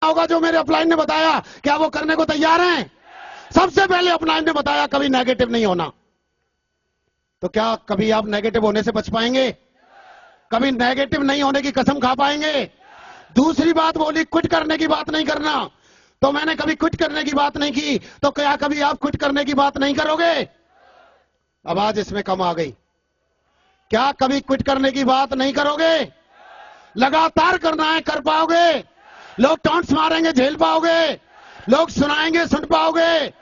होगा जो मेरे अपलाइन ने बताया, क्या वो करने को तैयार हैं? सबसे पहले अपलाइन ने बताया कभी नेगेटिव नहीं होना। तो क्या कभी आप नेगेटिव होने से बच पाएंगे? कभी नेगेटिव नहीं होने की कसम खा पाएंगे? दूसरी बात बोली, क्विट करने की बात नहीं करना। तो मैंने कभी क्विट करने की बात नहीं की, तो क्या कभी आप क्विट करने की बात नहीं करोगे? आवाज इसमें कम आ गई। क्या कभी क्विट करने की बात नहीं करोगे? लगातार करना है, कर पाओगे? लोग टॉन्ट्स मारेंगे, झेल पाओगे? लोग सुनाएंगे, सुन पाओगे?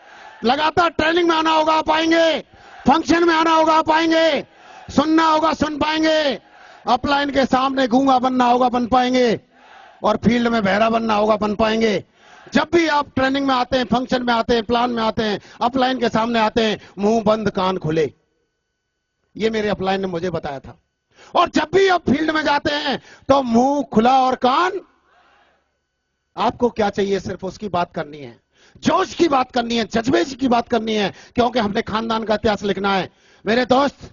लगातार ट्रेनिंग में आना होगा, पाएंगे? फंक्शन में आना होगा, पाएंगे? सुनना होगा, सुन पाएंगे? अपलाइन के सामने गूंगा बनना होगा, बन पाएंगे? और फील्ड में बहरा बनना होगा, बन पाएंगे? जब भी आप ट्रेनिंग में आते हैं, फंक्शन में आते हैं, प्लान में आते हैं, अपलाइन के सामने आते हैं, मुंह बंद कान खुले। ये मेरे अपलाइन ने मुझे बताया था। और जब भी आप फील्ड में जाते हैं तो मुंह खुला और कान। आपको क्या चाहिए? सिर्फ उसकी बात करनी है, जोश की बात करनी है, जज्बे की बात करनी है, क्योंकि हमने खानदान का इतिहास लिखना है। मेरे दोस्त,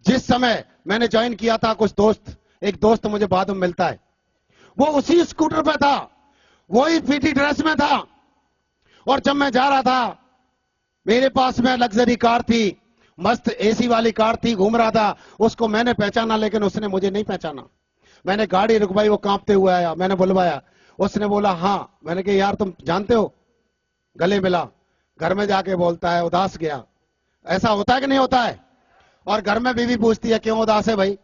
जिस समय मैंने ज्वाइन किया था, कुछ दोस्त, एक दोस्त मुझे बाद में मिलता है, वो उसी स्कूटर पे था, वही पीटी ड्रेस में था, और जब मैं जा रहा था, मेरे पास में लग्जरी कार थी, मस्त एसी वाली कार थी, घूम रहा था। उसको मैंने पहचाना, लेकिन उसने मुझे नहीं पहचाना। मैंने गाड़ी रुकवाई, वो कांपते हुए आया, मैंने बुलवाया, उसने बोला हाँ। मैंने कहा यार तुम जानते हो? गले मिला, घर में जाके बोलता है उदास गया। ऐसा होता है कि नहीं होता है? और घर में बीवी पूछती है क्यों उदास है भाई?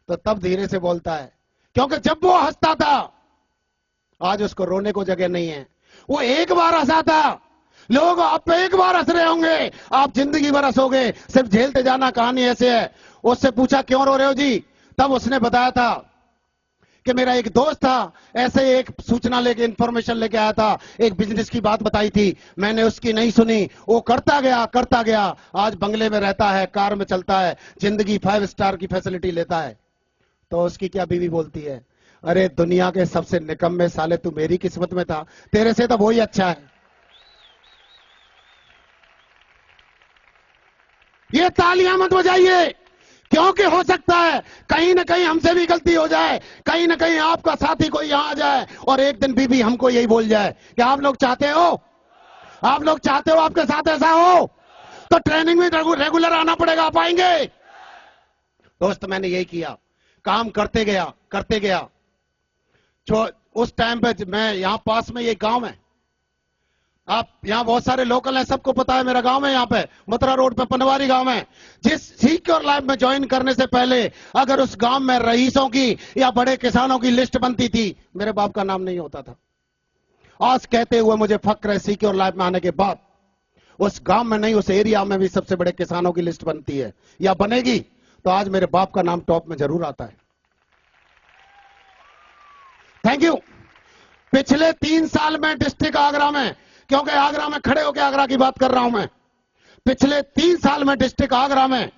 तो तब धीरे से बोलता है क्योंकि जब वो हंसता था, आज उसको रोने को जगह नहीं है। वो एक बार हंसा था, लोग आप पे एक बार हंस रहे होंगे, आप जिंदगी भर हंसोगे, सिर्फ झेलते जाना। कहानी ऐसे है। उससे पूछा क्यों रो रहे हो जी? तब उसने बताया था कि मेरा एक दोस्त था, ऐसे एक सूचना लेके, इंफॉर्मेशन लेके आया था, एक बिजनेस की बात बताई थी, मैंने उसकी नहीं सुनी, वो करता गया, आज बंगले में रहता है, कार में चलता है, जिंदगी 5 स्टार की फैसिलिटी लेता है। तो उसकी क्या बीवी बोलती है, अरे दुनिया के सबसे निकम्मे साले, तू मेरी किस्मत में था, तेरे से तो वही अच्छा है। ये तालियां मत बजाइए, क्योंकि हो सकता है कहीं ना कहीं हमसे भी गलती हो जाए, कहीं ना कहीं आपका साथी कोई यहां आ जाए और एक दिन बीबी हमको यही बोल जाए। क्या आप लोग चाहते हो? आप लोग चाहते हो आपके साथ ऐसा हो? तो ट्रेनिंग में रेगुलर आना पड़ेगा। आप आएंगे? दोस्त, मैंने यही किया, काम करते गया। उस टाइम पे मैं यहां पास में ये गांव है, आप यहां बहुत सारे लोकल हैं, सबको पता है मेरा गांव है, यहां पे मथुरा रोड पे पनवारी गांव है। जिस सिक्योर लाइफ में ज्वाइन करने से पहले अगर उस गांव में रईसों की या बड़े किसानों की लिस्ट बनती थी, मेरे बाप का नाम नहीं होता था। आज कहते हुए मुझे फक्र है, सिक्योर लाइफ में आने के बाद उस गांव में नहीं, उस एरिया में भी सबसे बड़े किसानों की लिस्ट बनती है या बनेगी, तो आज मेरे बाप का नाम टॉप में जरूर आता है। Thank you. पिछले 3 साल में डिस्ट्रिक्ट आगरा में, क्योंकि आगरा में खड़े होकर आगरा की बात कर रहा हूं मैं, पिछले 3 साल में डिस्ट्रिक्ट आगरा में,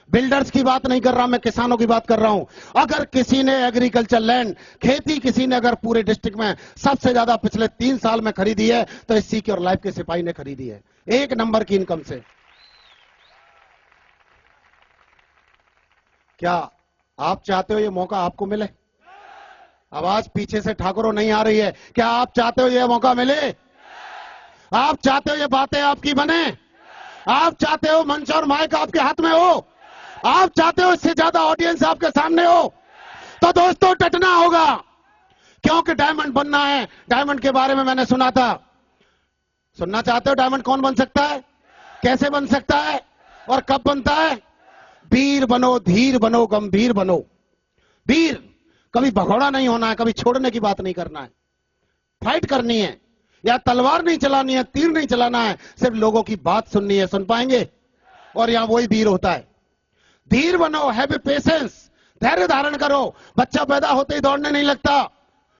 बिल्डर्स की बात नहीं कर रहा मैं, किसानों की बात कर रहा हूं। अगर किसी ने एग्रीकल्चर लैंड, खेती किसी ने अगर पूरे डिस्ट्रिक्ट में सबसे ज्यादा पिछले 3 साल में खरीदी है, तो इस सिक्योर लाइफ के सिपाही ने खरीदी है, 1 नंबर की इनकम से। क्या आप चाहते हो ये मौका आपको मिले? आवाज पीछे से ठाकुरों नहीं आ रही है। क्या आप चाहते हो ये मौका मिले? आप चाहते हो ये बातें आपकी बने? आप चाहते हो मंच और माइक आपके हाथ में हो? आप चाहते हो इससे ज्यादा ऑडियंस आपके सामने हो? तो दोस्तों डटना होगा, क्योंकि डायमंड बनना है। डायमंड के बारे में मैंने सुना था, सुनना चाहते हो? डायमंड कौन बन सकता है, कैसे बन सकता है और कब बनता है? वीर बनो, धीर बनो, गंभीर बनो। वीर, कभी भगोड़ा नहीं होना है, कभी छोड़ने की बात नहीं करना है, फाइट करनी है, या तलवार नहीं चलानी है, तीर नहीं चलाना है, सिर्फ लोगों की बात सुननी है। सुन पाएंगे? और यहां वही वीर होता है। धीर बनो, हैव पेशेंस, धैर्य धारण करो। बच्चा पैदा होते ही दौड़ने नहीं लगता,